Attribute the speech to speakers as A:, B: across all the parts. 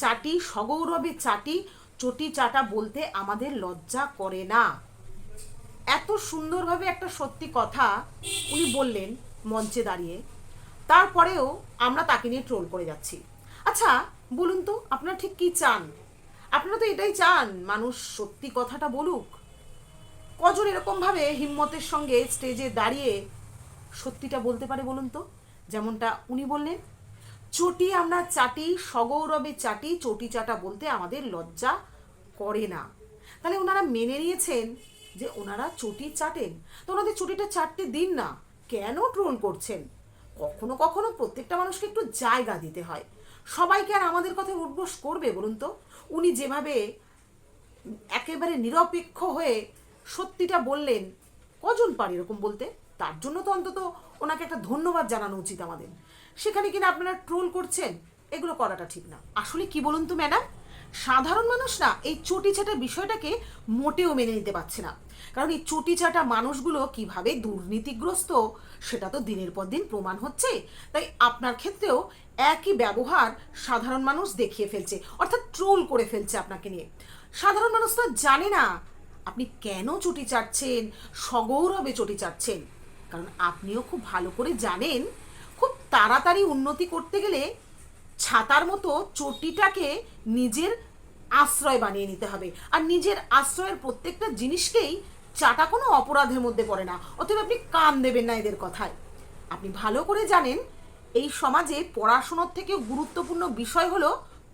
A: চাটি, সগৌরবে চাটি, চটি চাটা বলতে আমাদের লজ্জা করে না। এত সুন্দরভাবে একটা সত্যি কথা উনি বললেন মঞ্চে দাঁড়িয়ে, তারপরেও আমরা তাকে নিয়ে ট্রোল করে যাচ্ছি। আচ্ছা বলুন তো, আপনারা ঠিক কি চান? আপনারা তো এটাই চান মানুষ সত্যি কথাটা বলুক। কজন এরকমভাবে হিম্মতের সঙ্গে স্টেজে দাঁড়িয়ে সত্যিটা বলতে পারে বলুন তো? যেমনটা উনি বললেন, চটি আমরা চাটি, সগৌরবে চাটি, চটি চাটা বলতে আমাদের লজ্জা করে না। তাহলে ওনারা মেনে নিয়েছেন যে ওনারা চটি চাটেন, তো ওনাদের চটিটা চাটতে দিন না, কেন ট্রোল করছেন? কখনো কখনো প্রত্যেকটা মানুষকে একটু জায়গা দিতে হয়। সবাইকে আর আমাদের কথায় উঠবোস করবে বলুন তো? উনি যেভাবে একেবারে নিরপেক্ষ হয়ে সত্যিটা বললেন, কজন পারে এরকম বলতে? তার জন্য তো অন্তত ওনাকে একটা ধন্যবাদ জানানো উচিত আমাদের। সেখানে কিনা আপনারা ট্রোল করছেন, এগুলো করাটা ঠিক না। আসলে কি বলুন তো ম্যাডাম, সাধারণ মানুষ না এই চটি চাটা বিষয়টাকে মোটেও মেনে নিতে পারছে না। কারণ এই চটি চাটা মানুষগুলো কিভাবে দুর্নীতিগ্রস্ত সেটা তো দিনের পর দিন প্রমাণ হচ্ছে। তাই আপনার ক্ষেত্রেও একই ব্যবহার সাধারণ মানুষ দেখিয়ে ফেলছে, অর্থাৎ ট্রোল করে ফেলছে আপনাকে নিয়ে। সাধারণ মানুষ তো জানে না আপনি কেন চটি চাটছেন, সগৌরবে চটি চাটছেন। কারণ আপনিও খুব ভালো করে জানেন, খুব তাড়াতাড়ি উন্নতি করতে গেলে ছাতার মতো চটিটাকে নিজের আশ্রয় বানিয়ে নিতে হবে। আর নিজের আশ্রয়ের প্রত্যেকটা জিনিসকেই চাটা কোনো অপরাধের মধ্যে পড়ে না। অতএব আপনি কান দেবেন না এদের কথায়। আপনি ভালো করে জানেন এই সমাজে পড়াশোনার থেকেও গুরুত্বপূর্ণ বিষয় হলো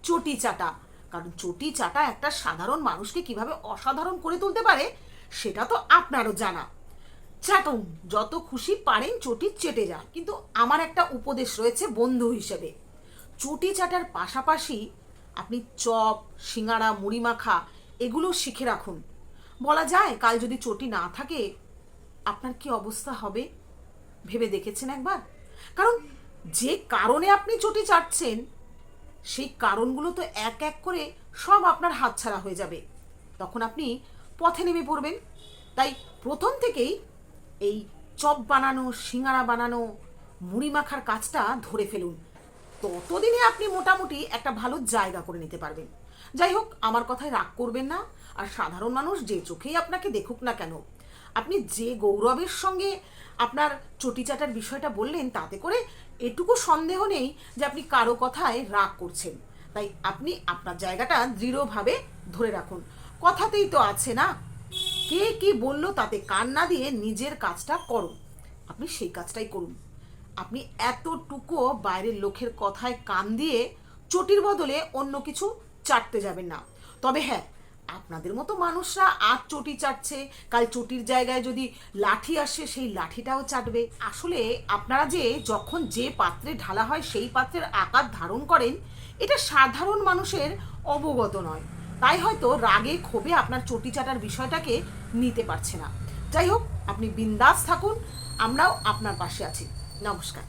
A: চটি চাটা। কারণ চটি চাটা একটা সাধারণ মানুষকে কিভাবে অসাধারণ করে তুলতে পারে সেটা তো আপনারও জানা। চাটুন, যত খুশি পারেন চটি চেটে যান, কিন্তু আমার একটা উপদেশ রয়েছে বন্ধু হিসেবে। চটি চাটার পাশাপাশি আপনি চপ, সিঙ্গাড়া, মুড়ি মাখা এগুলো শিখে রাখুন। বলা যায় কাল যদি চটি না থাকে আপনার কি অবস্থা হবে ভেবে দেখেছেন একবার? কারণ যে কারণে আপনি চটি চাটছেন সেই কারণগুলো তো এক এক করে সব আপনার হাতছাড়া হয়ে যাবে। তখন আপনি পথে নেমে পড়বেন। তাই প্রথম থেকেই এই চপ বানানো, সিঙ্গারা বানানো, মুড়ি মাখার কাজটা ধরে ফেলুন। ততদিনে আপনি মোটামুটি একটা ভালো জায়গা করে নিতে পারবেন। যাই হোক, আমার কথায় রাগ করবেন না। আর সাধারণ মানুষ যে চোখেই আপনাকে দেখুক না কেন, আপনি যে গৌরবের সঙ্গে আপনার চটি চাটার বিষয়টা বললেন, তাতে করে এটুকু সন্দেহ নেই যে আপনি কারো কথায় রাগ করছেন। তাই আপনি আপনার জায়গাটা দৃঢ়ভাবে ধরে রাখুন। কথাতেই তো আছে না, কে কি বললো তাতে কান না দিয়ে নিজের কাজটা করুন। আপনি সেই কাজটাই করুন। আপনি এতটুকুও বাইরের লোকের কথায় কান দিয়ে চটির বদলে অন্য কিছু চাটতে যাবেন না। তবে হ্যাঁ, আপনাদের মতো মানুষরা আজ চটি চাটছে, কাল চটির জায়গায় যদি লাঠি আসে সেই লাঠিটাও চাটবে। আসলে আপনারা যে যখন যে পাত্রে ঢালা হয় সেই পাত্রের আকার ধারণ করেন, এটা সাধারণ মানুষের অবগত নয়। তাই হয়তো রাগে ক্ষোভে আপনার চটি চাটার বিষয়টাকে নিতে পারছে না। যাই হোক, আপনি বিন্দাস থাকুন, আমরাও আপনার পাশে আছি। নমস্কার।